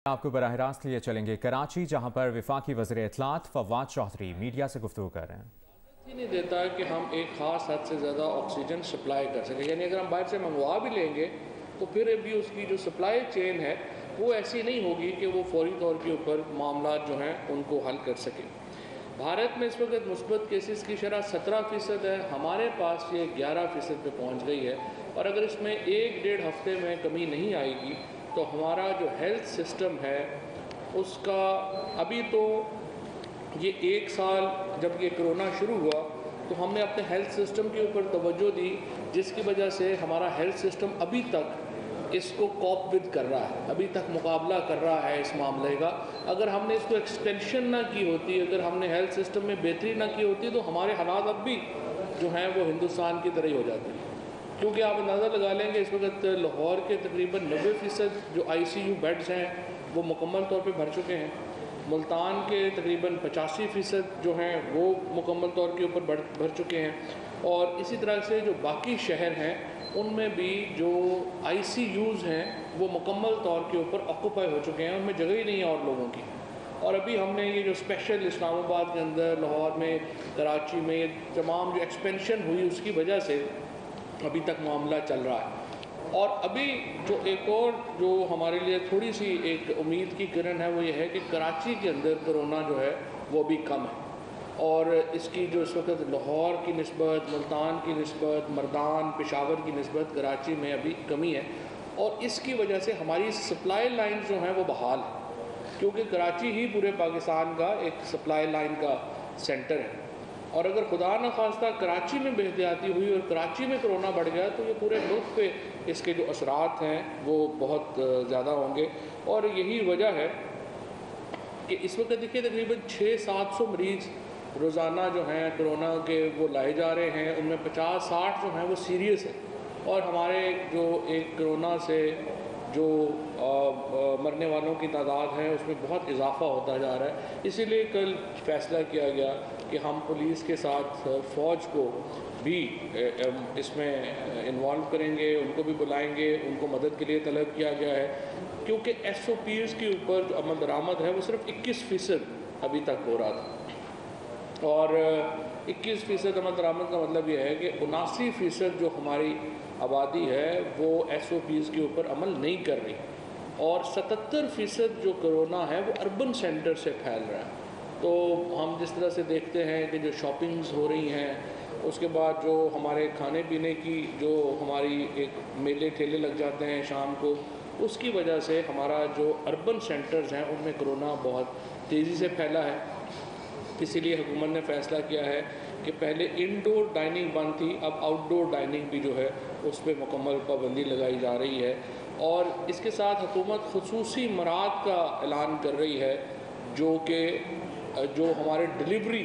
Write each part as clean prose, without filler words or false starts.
آپ کو براہ راست لیے چلیں گے کراچی، جہاں پر وفاقی وزیر اطلاعات فواد چودھری میڈیا سے گفتگو کر رہے ہیں۔ ہی نہیں دیتا کہ ہم ایک خاص حد سے زیادہ آکسیجن سپلائی کر سکیں، یعنی اگر ہم باہر سے منگوا بھی لیں گے تو پھر بھی اس کی جو سپلائی چین ہے وہ ایسی نہیں ہوگی کہ وہ فوری طور کے اوپر معاملات جو ہیں ان کو حل کر سکے۔ بھارت میں اس وقت مثبت کیسز کی شرح 17% ہے، ہمارے پاس یہ 11% پہ پہنچ گئی ہے، اور اگر اس میں 1-1.5 ہفتے میں کمی نہیں آئے گی تو ہمارا جو ہیلتھ سسٹم ہے اس کا ابھی تو یہ 1 سال جب یہ کرونا شروع ہوا تو ہم نے اپنے ہیلتھ سسٹم کے اوپر توجہ دی، جس کی وجہ سے ہمارا ہیلتھ سسٹم ابھی تک اس کو کوپ ود کر رہا ہے، ابھی تک مقابلہ کر رہا ہے اس معاملے کا۔ اگر ہم نے اس کو ایکسٹینشن نہ کی ہوتی، اگر ہم نے ہیلتھ سسٹم میں بہتری نہ کی ہوتی تو ہمارے حالات اب بھی جو ہیں وہ ہندوستان کی طرح ہی ہو جاتے ہیں، کیونکہ آپ اندازہ لگا لیں کہ اس وقت لاہور کے تقریباً 90% جو ICU بیڈز ہیں وہ مکمل طور پہ بھر چکے ہیں، ملتان کے تقریباً 85% جو ہیں وہ مکمل طور کے اوپر بھر چکے ہیں، اور اسی طرح سے جو باقی شہر ہیں ان میں بھی جو ICUs ہیں وہ مکمل طور کے اوپر آکوپائی ہو چکے ہیں، ان میں جگہ ہی نہیں ہے اور لوگوں کی۔ اور ابھی ہم نے یہ جو اسپیشل اسلام آباد کے اندر، لاہور میں، کراچی میں، تمام جو ایکسپینشن ہوئی اس کی وجہ سے ابھی تک معاملہ چل رہا ہے۔ اور ابھی جو ایک اور جو ہمارے لیے تھوڑی سی ایک امید کی کرن ہے وہ یہ ہے کہ کراچی کے اندر کرونا جو ہے وہ بھی کم ہے، اور اس کی جو اس وقت لاہور کی نسبت، ملتان کی نسبت، مردان، پشاور کی نسبت کراچی میں ابھی کمی ہے، اور اس کی وجہ سے ہماری سپلائی لائن جو ہیں وہ بحال ہے، کیونکہ کراچی ہی پورے پاکستان کا ایک سپلائی لائن کا سینٹر ہے، اور اگر خدا نخواستہ کراچی میں بے احتیاطی ہوئی اور کراچی میں کرونا بڑھ گیا تو یہ پورے ملک پہ اس کے جو اثرات ہیں وہ بہت زیادہ ہوں گے۔ اور یہی وجہ ہے کہ اس وقت دیکھیے تقریباً 600-700 مریض روزانہ جو ہیں کرونا کے وہ لائے جا رہے ہیں، ان میں 50-60 جو ہیں وہ سیریس ہیں، اور ہمارے جو ایک کرونا سے جو مرنے والوں کی تعداد ہے اس میں بہت اضافہ ہوتا جا رہا ہے۔ اسی لیے کل فیصلہ کیا گیا کہ ہم پولیس کے ساتھ فوج کو بھی اس میں انوالو کریں گے، ان کو بھی بلائیں گے، ان کو مدد کے لیے طلب کیا گیا ہے، کیونکہ SOPs کے اوپر جو عمل درآمد ہے وہ صرف 21% ابھی تک ہو رہا تھا، اور 21% عمل درآمد کا مطلب یہ ہے کہ 79% جو ہماری آبادی ہے وہ SOPs کے اوپر عمل نہیں کر رہی، اور 77% جو کرونا ہے وہ اربن سینٹر سے پھیل رہا ہے۔ تو ہم جس طرح سے دیکھتے ہیں کہ جو شاپنگز ہو رہی ہیں، اس کے بعد جو ہمارے کھانے پینے کی جو ہماری ایک میلے ٹھیلے لگ جاتے ہیں شام کو، اس کی وجہ سے ہمارا جو اربن سینٹرز ہیں ان میں کرونا بہت تیزی سے پھیلا ہے۔ اسی لیے حکومت نے فیصلہ کیا ہے کہ پہلے انڈور ڈائننگ بند تھی، اب آؤٹ ڈور ڈائننگ بھی جو ہے اس پہ مکمل پابندی لگائی جا رہی ہے، اور اس کے ساتھ حکومت خصوصی مراعات کا اعلان کر رہی ہے جو ہمارے ڈیلیوری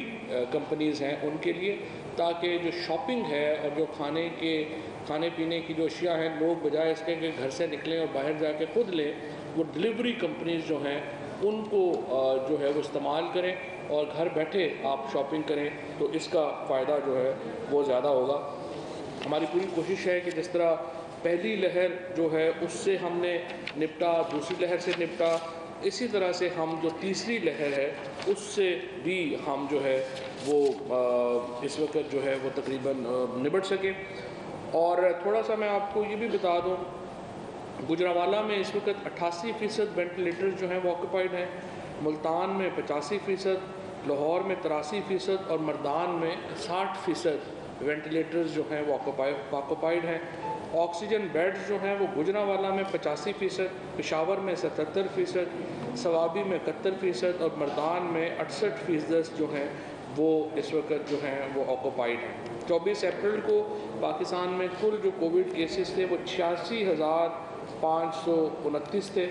کمپنیز ہیں ان کے لیے، تاکہ جو شاپنگ ہے اور جو کھانے پینے کی جو اشیاء ہیں، لوگ بجائے اس کے کہ گھر سے نکلیں اور باہر جا کے خود لیں، وہ ڈیلیوری کمپنیز جو ہیں ان کو جو ہے وہ استعمال کریں اور گھر بیٹھے آپ شاپنگ کریں، تو اس کا فائدہ جو ہے وہ زیادہ ہوگا۔ ہماری پوری کوشش ہے کہ جس طرح پہلی لہر جو ہے اس سے ہم نے نپٹا، دوسری لہر سے نپٹا، اسی طرح سے ہم جو تیسری لہر ہے اس سے بھی ہم جو ہے وہ اس وقت جو ہے وہ تقریباً نبٹ سکیں۔ اور تھوڑا سا میں آپ کو یہ بھی بتا دوں، گجرانوالہ میں اس وقت 88% وینٹیلیٹر جو ہیں وہ آکوپائڈ ہیں، ملتان میں 85%، لاہور میں 83% اور مردان میں 60% وینٹیلیٹرز جو ہیں وہ آکوپائڈ ہیں۔ آکسیجن بیڈز جو ہیں وہ گجرانوالہ میں 85%، پشاور میں 77%، سوابی میں 71% اور مردان میں 68% جو ہیں وہ اس وقت جو ہیں وہ آکوپائڈ ہیں۔ 24 اپریل کو پاکستان میں کل جو کووڈ کیسز تھے وہ 86,529 تھے،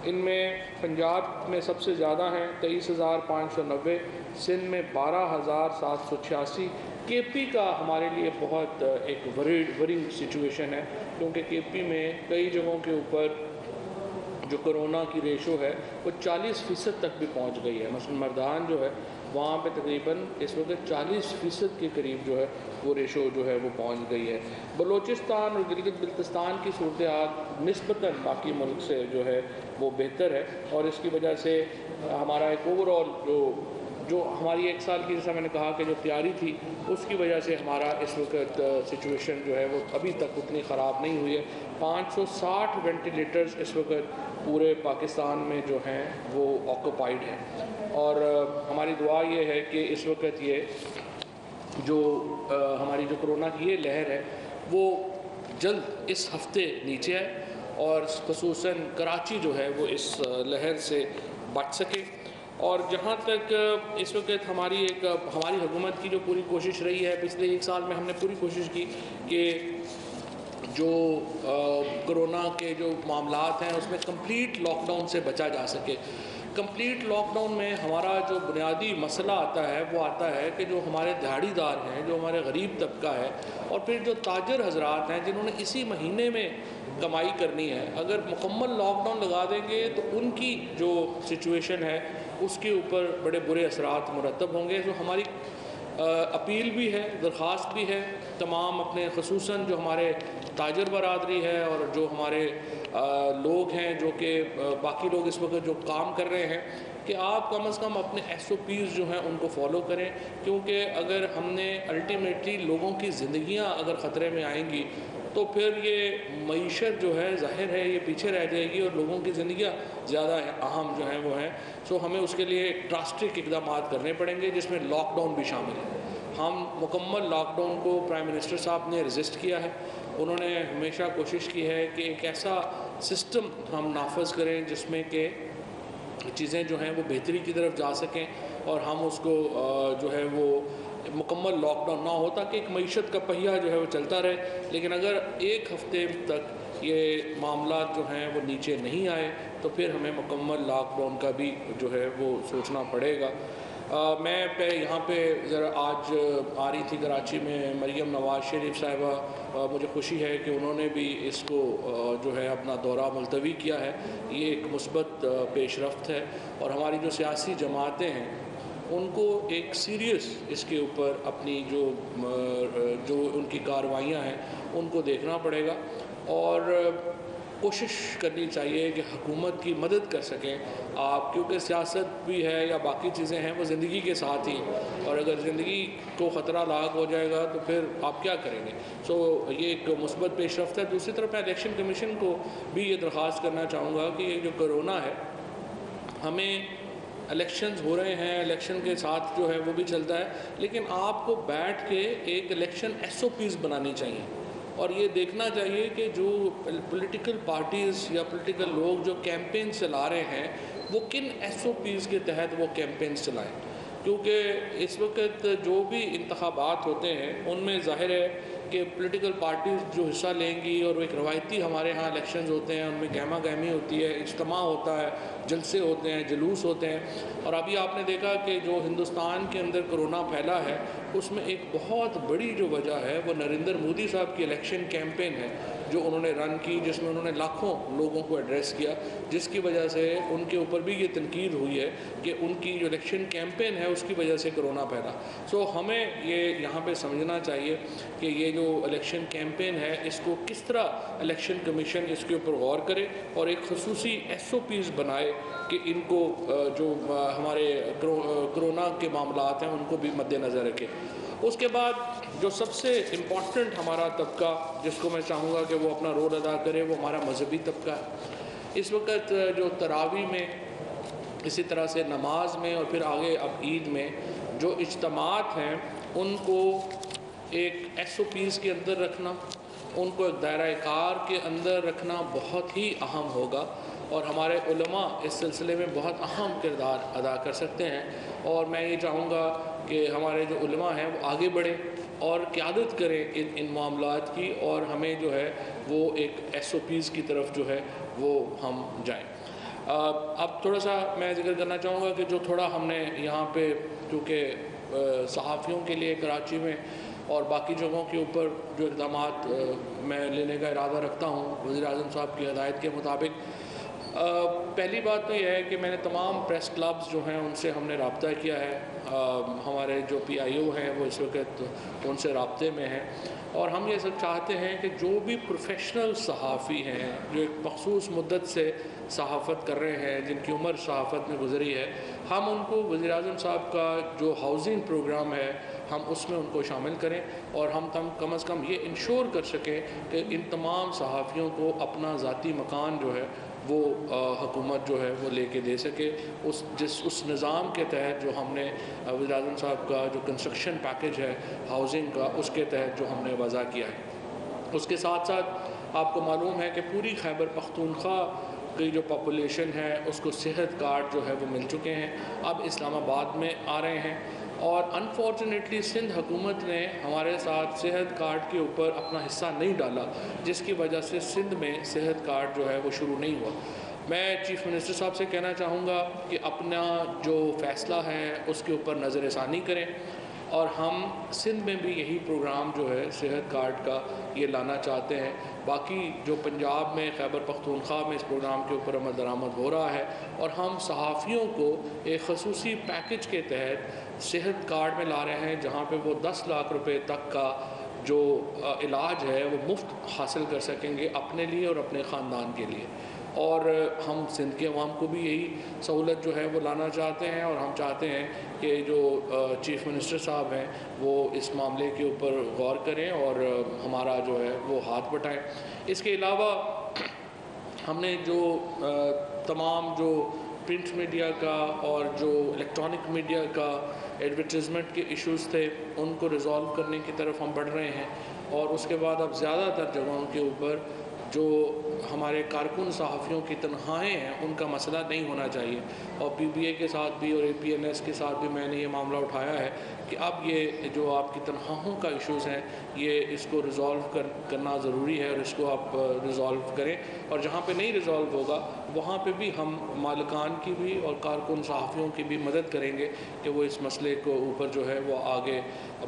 ان میں پنجاب میں سب سے زیادہ ہیں 23,590، سندھ میں 12,786۔ KP کا ہمارے لیے بہت ایک ورنگ سچویشن ہے، کیونکہ KP میں کئی جگہوں کے اوپر جو کرونا کی ریشو ہے وہ 40% تک بھی پہنچ گئی ہے. مثلا مردان جو ہے وہاں پہ تقریباً اس وقت 40% کے قریب جو ہے وہ ریشو جو ہے وہ پہنچ گئی ہے. بلوچستان اور گلگت بلتستان کی صورتحال نسبتاً باقی ملک سے جو ہے وہ بہتر ہے، اور اس کی وجہ سے ہمارا ایک اوور آل جو ہماری ایک سال کی، جیسا میں نے کہا کہ جو تیاری تھی، اس کی وجہ سے ہمارا اس وقت سچویشن جو ہے وہ ابھی تک اتنی خراب نہیں ہوئی ہے. 560 وینٹیلیٹرز اس وقت پورے پاکستان میں جو ہیں وہ آکوپائڈ ہیں، اور ہماری دعا یہ ہے کہ اس وقت یہ جو ہماری جو کرونا کی یہ لہر ہے وہ جلد اس ہفتے نیچے آئے، اور خصوصاً کراچی جو ہے وہ اس لہر سے بچ سکے. اور جہاں تک اس وقت ہماری حکومت کی جو پوری کوشش رہی ہے، پچھلے 1 سال میں ہم نے پوری کوشش کی کہ جو کرونا کے جو معاملات ہیں اس میں کمپلیٹ لاک ڈاؤن سے بچا جا سکے. کمپلیٹ لاک ڈاؤن میں ہمارا جو بنیادی مسئلہ آتا ہے وہ آتا ہے کہ جو ہمارے دہاڑی دار ہیں، جو ہمارے غریب طبقہ ہے، اور پھر جو تاجر حضرات ہیں جنہوں نے اسی مہینے میں کمائی کرنی ہے، اگر مکمل لاک ڈاؤن لگا دیں گے تو ان کی جو سچویشن ہے اس کے اوپر بڑے برے اثرات مرتب ہوں گے. جو ہماری اپیل بھی ہے، درخواست بھی ہے تمام اپنے، خصوصاً جو ہمارے تاجر برادری ہے اور جو ہمارے لوگ ہیں جو کہ باقی لوگ اس وقت جو کام کر رہے ہیں، کہ آپ کم از کم اپنے SOPs جو ہیں ان کو فالو کریں، کیونکہ اگر ہم نے الٹیمیٹلی لوگوں کی زندگیاں اگر خطرے میں آئیں گی تو پھر یہ معیشت جو ہے ظاہر ہے یہ پیچھے رہ جائے گی، اور لوگوں کی زندگیاں زیادہ اہم جو ہیں وہ ہیں. سو ہمیں اس کے لیے ڈراسٹک اقدامات کرنے پڑیں گے، جس میں لاک ڈاؤن بھی شامل ہے. ہم مکمل لاک ڈاؤن کو پرائم منسٹر صاحب نے رجسٹ کیا ہے. انہوں نے ہمیشہ کوشش کی ہے کہ ایک ایسا سسٹم ہم نافذ کریں جس میں کہ چیزیں جو ہیں وہ بہتری کی طرف جا سکیں، اور ہم اس کو جو ہے وہ مکمل لاک ڈاؤن نہ ہو، تاکہ ایک معیشت کا پہیہ جو ہے وہ چلتا رہے. لیکن اگر 1 ہفتے تک یہ معاملات جو ہیں وہ نیچے نہیں آئے تو پھر ہمیں مکمل لاک ڈاؤن کا بھی جو ہے وہ سوچنا پڑے گا. میں یہاں پہ ذرا آج آ رہی تھی کراچی میں مریم نواز شریف صاحبہ، مجھے خوشی ہے کہ انہوں نے بھی اس کو جو ہے اپنا دورہ ملتوی کیا ہے. یہ ایک مثبت پیش رفت ہے، اور ہماری جو سیاسی جماعتیں ہیں ان کو ایک سیریس اس کے اوپر اپنی جو ان کی کارروائیاں ہیں ان کو دیکھنا پڑے گا، اور کوشش کرنی چاہیے کہ حکومت کی مدد کر سکیں آپ، کیونکہ سیاست بھی ہے یا باقی چیزیں ہیں وہ زندگی کے ساتھ ہی، اور اگر زندگی کو خطرہ لاحق ہو جائے گا تو پھر آپ کیا کریں گے. سو یہ ایک مثبت پیش رفت ہے. دوسری طرف میں الیکشن کمیشن کو بھی یہ درخواست کرنا چاہوں گا کہ یہ جو کرونا ہے، ہمیں الیکشنز ہو رہے ہیں، الیکشن کے ساتھ جو ہے وہ بھی چلتا ہے، لیکن آپ کو بیٹھ کے ایک الیکشن SOPs بنانی چاہیے، اور یہ دیکھنا چاہیے کہ جو پولیٹیکل پارٹیز یا پولیٹیکل لوگ جو کیمپین چلا رہے ہیں وہ کن SOPs کے تحت وہ کیمپینز چلائیں. کیونکہ اس وقت جو بھی انتخابات ہوتے ہیں ان میں ظاہر ہے کہ پولیٹیکل پارٹیز جو حصہ لیں گی، اور وہ ایک روایتی ہمارے ہاں الیکشنز ہوتے ہیں، ان میں گہما گہمی ہوتی ہے، اجتماع ہوتا ہے، جلسے ہوتے ہیں، جلوس ہوتے ہیں. اور ابھی آپ نے دیکھا کہ جو ہندوستان کے اندر کرونا پھیلا ہے اس میں ایک بہت بڑی جو وجہ ہے وہ نریندر مودی صاحب کی الیکشن کیمپین ہے جو انہوں نے رن کی، جس میں انہوں نے لاکھوں لوگوں کو ایڈریس کیا، جس کی وجہ سے ان کے اوپر بھی یہ تنقید ہوئی ہے کہ ان کی جو الیکشن کیمپین ہے اس کی وجہ سے کرونا پھیلا. سو ہمیں یہ یہاں پہ سمجھنا چاہیے کہ یہ جو الیکشن کیمپین ہے اس کو کس طرح الیکشن کمیشن اس کے اوپر غور کرے اور ایک خصوصی SOPs بنائے کہ ان کو جو ہمارے کرونا کے معاملات ہیں ان کو بھی مد نظر رکھے. اس کے بعد جو سب سے امپورٹنٹ ہمارا طبقہ جس کو میں چاہوں گا کہ وہ اپنا رول ادا کرے وہ ہمارا مذہبی طبقہ ہے. اس وقت جو تراویح میں، اسی طرح سے نماز میں، اور پھر آگے اب عید میں جو اجتماعات ہیں ان کو ایک SOPs کے اندر رکھنا، ان کو ایک دائرہ کار کے اندر رکھنا بہت ہی اہم ہوگا، اور ہمارے علماء اس سلسلے میں بہت اہم کردار ادا کر سکتے ہیں. اور میں یہ چاہوں گا کہ ہمارے جو علماء ہیں وہ آگے بڑھیں اور قیادت کریں ان معاملات کی، اور ہمیں جو ہے وہ ایک SOPs کی طرف جو ہے وہ ہم جائیں. اب تھوڑا سا میں ذکر کرنا چاہوں گا کہ جو تھوڑا ہم نے یہاں پہ کیونکہ صحافیوں کے لیے کراچی میں اور باقی جگہوں کے اوپر جو اقدامات میں لینے کا ارادہ رکھتا ہوں وزیر اعظم صاحب کی ہدایت کے مطابق، پہلی بات تو یہ ہے کہ میں نے تمام پریس کلبز جو ہیں ان سے ہم نے رابطہ کیا ہے. ہمارے جو PIO ہیں وہ اس وقت ان سے رابطے میں ہیں, اور ہم یہ سب چاہتے ہیں کہ جو بھی پروفیشنل صحافی ہیں جو ایک مخصوص مدت سے صحافت کر رہے ہیں, جن کی عمر صحافت میں گزری ہے, ہم ان کو وزیر اعظم صاحب کا جو ہاؤسنگ پروگرام ہے ہم اس میں ان کو شامل کریں, اور ہم کم از کم یہ انشور کر سکیں کہ ان تمام صحافیوں کو اپنا ذاتی مکان جو ہے وہ حکومت جو ہے وہ لے کے دے سکے, اس نظام کے تحت جو ہم نے وزیر اعظم صاحب کا جو کنسٹرکشن پیکج ہے ہاؤسنگ کا اس کے تحت جو ہم نے وضع کیا ہے. اس کے ساتھ ساتھ آپ کو معلوم ہے کہ پوری خیبر پختونخوا کی جو پاپولیشن ہے اس کو صحت کارڈ جو ہے وہ مل چکے ہیں, اب اسلام آباد میں آ رہے ہیں, اور انفارچونیٹلی سندھ حکومت نے ہمارے ساتھ صحت کارڈ کے اوپر اپنا حصہ نہیں ڈالا, جس کی وجہ سے سندھ میں صحت کارڈ جو ہے وہ شروع نہیں ہوا. میں چیف منسٹر صاحب سے کہنا چاہوں گا کہ اپنا جو فیصلہ ہے اس کے اوپر نظر ثانی کریں, اور ہم سندھ میں بھی یہی پروگرام جو ہے صحت کارڈ کا یہ لانا چاہتے ہیں. باقی جو پنجاب میں خیبر پختونخوا میں اس پروگرام کے اوپر عمل درآمد ہو رہا ہے, اور ہم صحافیوں کو ایک خصوصی پیکج کے تحت صحت کارڈ میں لا رہے ہیں جہاں پہ وہ 10 لاکھ روپے تک کا جو علاج ہے وہ مفت حاصل کر سکیں گے اپنے لیے اور اپنے خاندان کے لیے. اور ہم سندھ کے عوام کو بھی یہی سہولت جو ہے وہ لانا چاہتے ہیں, اور ہم چاہتے ہیں کہ جو چیف منسٹر صاحب ہیں وہ اس معاملے کے اوپر غور کریں اور ہمارا جو ہے وہ ہاتھ بٹائیں. اس کے علاوہ ہم نے جو تمام جو پرنٹ میڈیا کا اور جو الیکٹرانک میڈیا کا ایڈورٹیزمنٹ کے ایشوز تھے ان کو ریزالو کرنے کی طرف ہم بڑھ رہے ہیں, اور اس کے بعد اب زیادہ تر جگہوں کے اوپر جو ہمارے کارکن صحافیوں کی تنخواہیں ہیں ان کا مسئلہ نہیں ہونا چاہیے, اور PBA کے ساتھ بھی اور APNS کے ساتھ بھی میں نے یہ معاملہ اٹھایا ہے کہ اب یہ جو آپ کی تنخواہوں کا ایشوز ہیں یہ اس کو ریزالو کرنا ضروری ہے, اور اس کو آپ ریزالو کریں, اور جہاں پہ نہیں ریزالو ہوگا وہاں پہ بھی ہم مالکان کی بھی اور کارکن صحافیوں کی بھی مدد کریں گے کہ وہ اس مسئلے کو اوپر جو ہے وہ آگے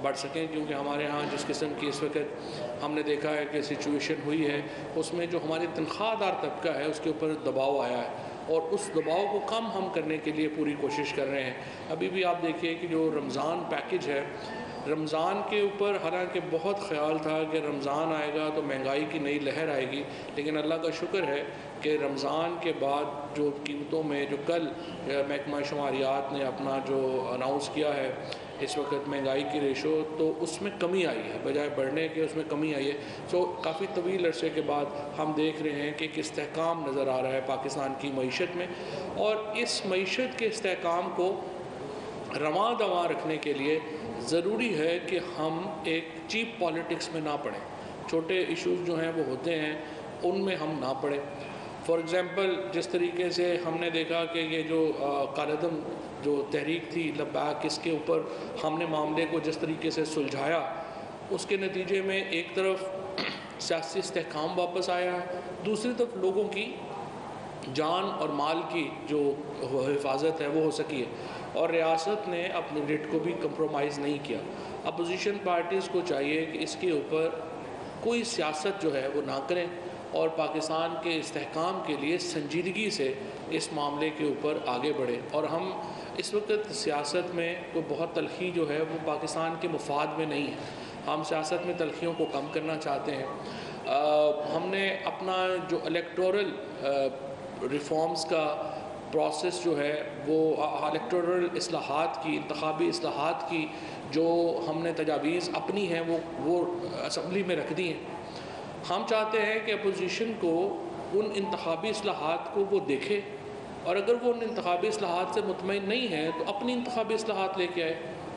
بڑھ سکیں. کیونکہ ہمارے ہاں جس قسم کی اس وقت ہم نے دیکھا ہے کہ سچویشن ہوئی ہے اس میں جو ہماری تنخواہ دار طبقہ ہے اس کے اوپر دباؤ آیا ہے, اور اس دباؤ کو کم ہم کرنے کے لیے پوری کوشش کر رہے ہیں. ابھی بھی آپ دیکھیے کہ جو رمضان پیکج ہے, رمضان کے اوپر حالانکہ بہت خیال تھا کہ رمضان آئے گا تو مہنگائی کی نئی لہر آئے گی, لیکن اللہ کا شکر ہے کہ رمضان کے بعد جو قیمتوں میں جو کل محکمہ شماریات نے اپنا جو اناؤنس کیا ہے اس وقت مہنگائی کی ریشو, تو اس میں کمی آئی ہے, بجائے بڑھنے کے اس میں کمی آئی ہے. سو کافی طویل عرصے کے بعد ہم دیکھ رہے ہیں کہ ایک استحکام نظر آ رہا ہے پاکستان کی معیشت میں, اور اس معیشت کے استحکام کو رواں دواں رکھنے کے لیے ضروری ہے کہ ہم ایک چیپ پالیٹکس میں نہ پڑیں. چھوٹے ایشوز جو ہیں وہ ہوتے ہیں ان میں ہم نہ پڑیں. فار ایگزامپل جس طریقے سے ہم نے دیکھا کہ یہ جو کالعدم جو تحریک تھی لبیک, اس کے اوپر ہم نے معاملے کو جس طریقے سے سلجھایا, اس کے نتیجے میں ایک طرف سیاسی استحکام واپس آیا ہے, دوسری طرف لوگوں کی جان اور مال کی جو حفاظت ہے وہ ہو سکی ہے, اور ریاست نے اپنے ریٹ کو بھی کمپرومائز نہیں کیا. اپوزیشن پارٹیز کو چاہیے کہ اس کے اوپر کوئی سیاست جو ہے وہ نہ کریں, اور پاکستان کے استحکام کے لیے سنجیدگی سے اس معاملے کے اوپر آگے بڑھیں. اور ہم اس وقت سیاست میں کوئی بہت تلخی جو ہے وہ پاکستان کے مفاد میں نہیں ہے, ہم سیاست میں تلخیوں کو کم کرنا چاہتے ہیں. ہم نے اپنا جو الیکٹورل ریفارمز کا پروسیس جو ہے وہ الیکٹورل اصلاحات کی, انتخابی اصلاحات کی جو ہم نے تجاویز اپنی ہیں وہ اسمبلی میں رکھ دی ہیں. ہم چاہتے ہیں کہ اپوزیشن کو ان انتخابی اصلاحات کو وہ دیکھے, اور اگر وہ ان انتخابی اصلاحات سے مطمئن نہیں ہے تو اپنی انتخابی اصلاحات لے کے آئے.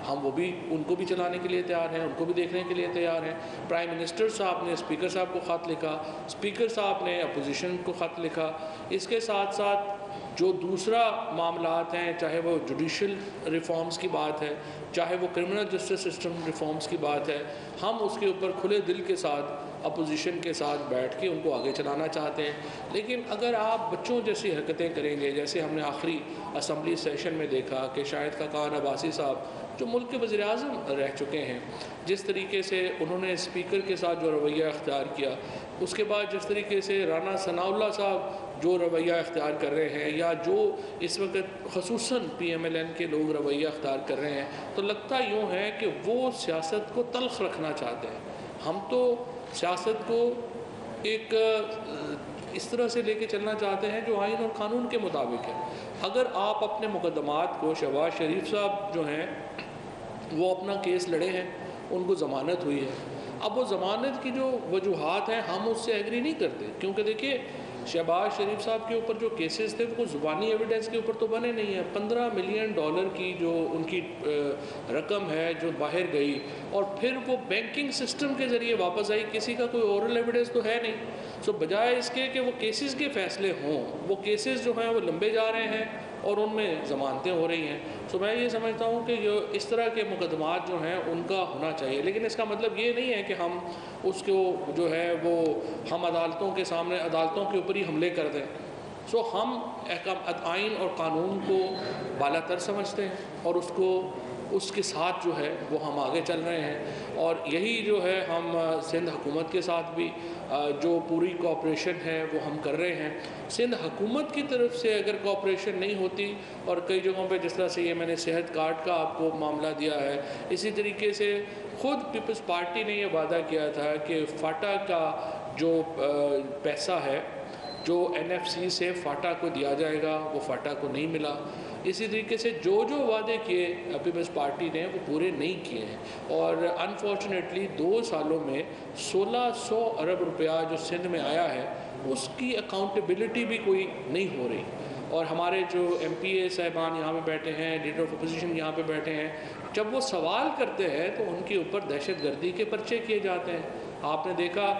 ہم ان کو بھی چلانے کے لیے تیار ہیں, ان کو بھی دیکھنے کے لیے تیار ہیں. پرائم منسٹر صاحب نے اسپیکر صاحب کو خط لکھا, اسپیکر صاحب نے اپوزیشن کو خط لکھا. اس کے ساتھ ساتھ جو دوسرا معاملات ہیں, چاہے وہ جوڈیشل ریفارمز کی بات ہے, چاہے وہ کرمنل جسٹس سسٹم ریفارمز کی بات ہے, ہم اس کے اوپر کھلے دل کے ساتھ اپوزیشن کے ساتھ بیٹھ کے ان کو آگے چلانا چاہتے ہیں. لیکن اگر آپ بچوں جیسی حرکتیں کریں گے, جیسے ہم نے آخری اسمبلی سیشن میں دیکھا کہ شاہد خاقان عباسی صاحب جو ملک کے وزیر اعظم رہ چکے ہیں, جس طریقے سے انہوں نے اسپیکر کے ساتھ جو رویہ اختیار کیا, اس کے بعد جس طریقے سے رانا ثناء اللہ صاحب جو رویہ اختیار کر رہے ہیں یا جو اس وقت خصوصاً PMLN کے لوگ رویہ اختیار کر رہے ہیں، تو لگتا یوں ہے کہ وہ سیاست کو تلخ رکھنا چاہتے ہیں۔ ہم تو سیاست کو ایک اس طرح سے لے کے چلنا چاہتے ہیں جو آئین اور قانون کے مطابق ہے۔ اگر آپ اپنے مقدمات کو، شہباز شریف صاحب جو ہیں وہ اپنا کیس لڑے ہیں، ان کو ضمانت ہوئی ہے، اب وہ ضمانت کی جو وجوہات ہیں ہم اس سے ایگری نہیں کرتے، کیونکہ دیکھیے شہباز شریف صاحب کے اوپر جو کیسز تھے وہ زبانی ایویڈنس کے اوپر تو بنے نہیں ہیں۔ $15 ملین کی جو ان کی رقم ہے جو باہر گئی اور پھر وہ بینکنگ سسٹم کے ذریعے واپس آئی، کسی کا کوئی اورل ایویڈنس تو ہے نہیں۔ سو بجائے اس کے کہ وہ کیسز کے فیصلے ہوں، وہ کیسز جو ہیں وہ لمبے جا رہے ہیں اور ان میں ضمانتیں ہو رہی ہیں۔ سو میں یہ سمجھتا ہوں کہ یہ اس طرح کے مقدمات جو ہیں ان کا ہونا چاہیے، لیکن اس کا مطلب یہ نہیں ہے کہ ہم اس کو جو ہے وہ ہم عدالتوں کے سامنے، عدالتوں کے اوپر ہی حملے کر دیں۔ سو ہم آئین اور قانون کو بالا تر سمجھتے ہیں اور اس کے ساتھ جو ہے وہ ہم آگے چل رہے ہیں، اور یہی جو ہے ہم سندھ حکومت کے ساتھ بھی جو پوری کوآپریشن ہے وہ ہم کر رہے ہیں۔ سندھ حکومت کی طرف سے اگر کوآپریشن نہیں ہوتی، اور کئی جگہوں پہ جس طرح سے یہ میں نے صحت کارڈ کا آپ کو معاملہ دیا ہے، اسی طریقے سے خود پیپلز پارٹی نے یہ وعدہ کیا تھا کہ فاٹا کا جو پیسہ ہے جو NFC سے فاٹا کو دیا جائے گا، وہ فاٹا کو نہیں ملا۔ اسی طریقے سے جو وعدے کیے پیپلز پارٹی نے وہ پورے نہیں کیے ہیں، اور انفارچونیٹلی 2 سالوں میں 1600 ارب روپیہ جو سندھ میں آیا ہے اس کی اکاؤنٹیبلٹی بھی کوئی نہیں ہو رہی، اور ہمارے جو MPA صاحبان یہاں پہ بیٹھے ہیں، لیڈر آف اپوزیشن یہاں پہ بیٹھے ہیں، جب وہ سوال کرتے ہیں تو ان کے اوپر دہشت گردی کے پرچے کیے جاتے ہیں۔ آپ نے دیکھا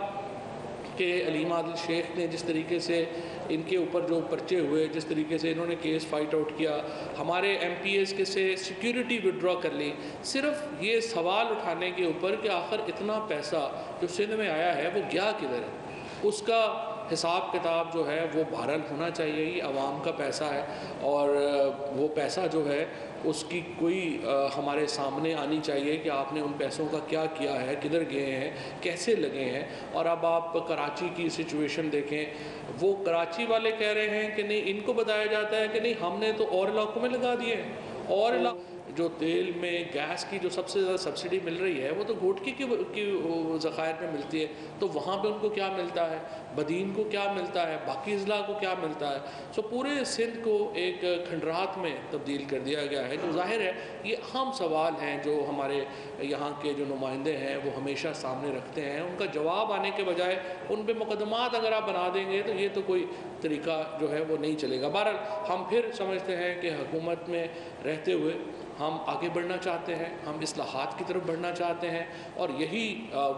کہ علیم عادل شیخ نے جس طریقے سے ان کے اوپر جو پرچے ہوئے، جس طریقے سے انہوں نے کیس فائٹ آؤٹ کیا، ہمارے MPAs کے سے سیکیورٹی وڈرا کر لی، صرف یہ سوال اٹھانے کے اوپر کہ آخر اتنا پیسہ جو سندھ میں آیا ہے وہ گیا کدھر ہے۔ اس کا حساب کتاب جو ہے وہ بہرحال ہونا چاہیے، یہ عوام کا پیسہ ہے، اور وہ پیسہ جو ہے اس کی کوئی ہمارے سامنے آنی چاہیے کہ آپ نے ان پیسوں کا کیا کیا ہے، کدھر گئے ہیں، کیسے لگے ہیں۔ اور اب آپ کراچی کی سچویشن دیکھیں، وہ کراچی والے کہہ رہے ہیں کہ نہیں، ان کو بتایا جاتا ہے کہ نہیں ہم نے تو اور علاقوں میں لگا دیے ہیں، اور جو تیل میں گیس کی جو سب سے زیادہ سبسڈی مل رہی ہے وہ تو گھوٹکی کی ذخائر میں ملتی ہے، تو وہاں پہ ان کو کیا ملتا ہے، بدین کو کیا ملتا ہے، باقی اضلاع کو کیا ملتا ہے۔ سو پورے سندھ کو ایک کھنڈرات میں تبدیل کر دیا گیا ہے، جو ظاہر ہے یہ اہم سوال ہیں جو ہمارے یہاں کے جو نمائندے ہیں وہ ہمیشہ سامنے رکھتے ہیں۔ ان کا جواب آنے کے بجائے ان پہ مقدمات اگر آپ بنا دیں گے تو یہ تو کوئی طریقہ جو ہے وہ نہیں چلے گا۔ بہرحال ہم پھر سمجھتے ہیں کہ حکومت میں رہتے ہوئے ہم آگے بڑھنا چاہتے ہیں، ہم اصلاحات کی طرف بڑھنا چاہتے ہیں، اور یہی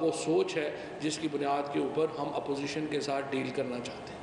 وہ سوچ ہے جس کی بنیاد کے اوپر ہم اپوزیشن کے ساتھ ڈیل کرنا چاہتے ہیں۔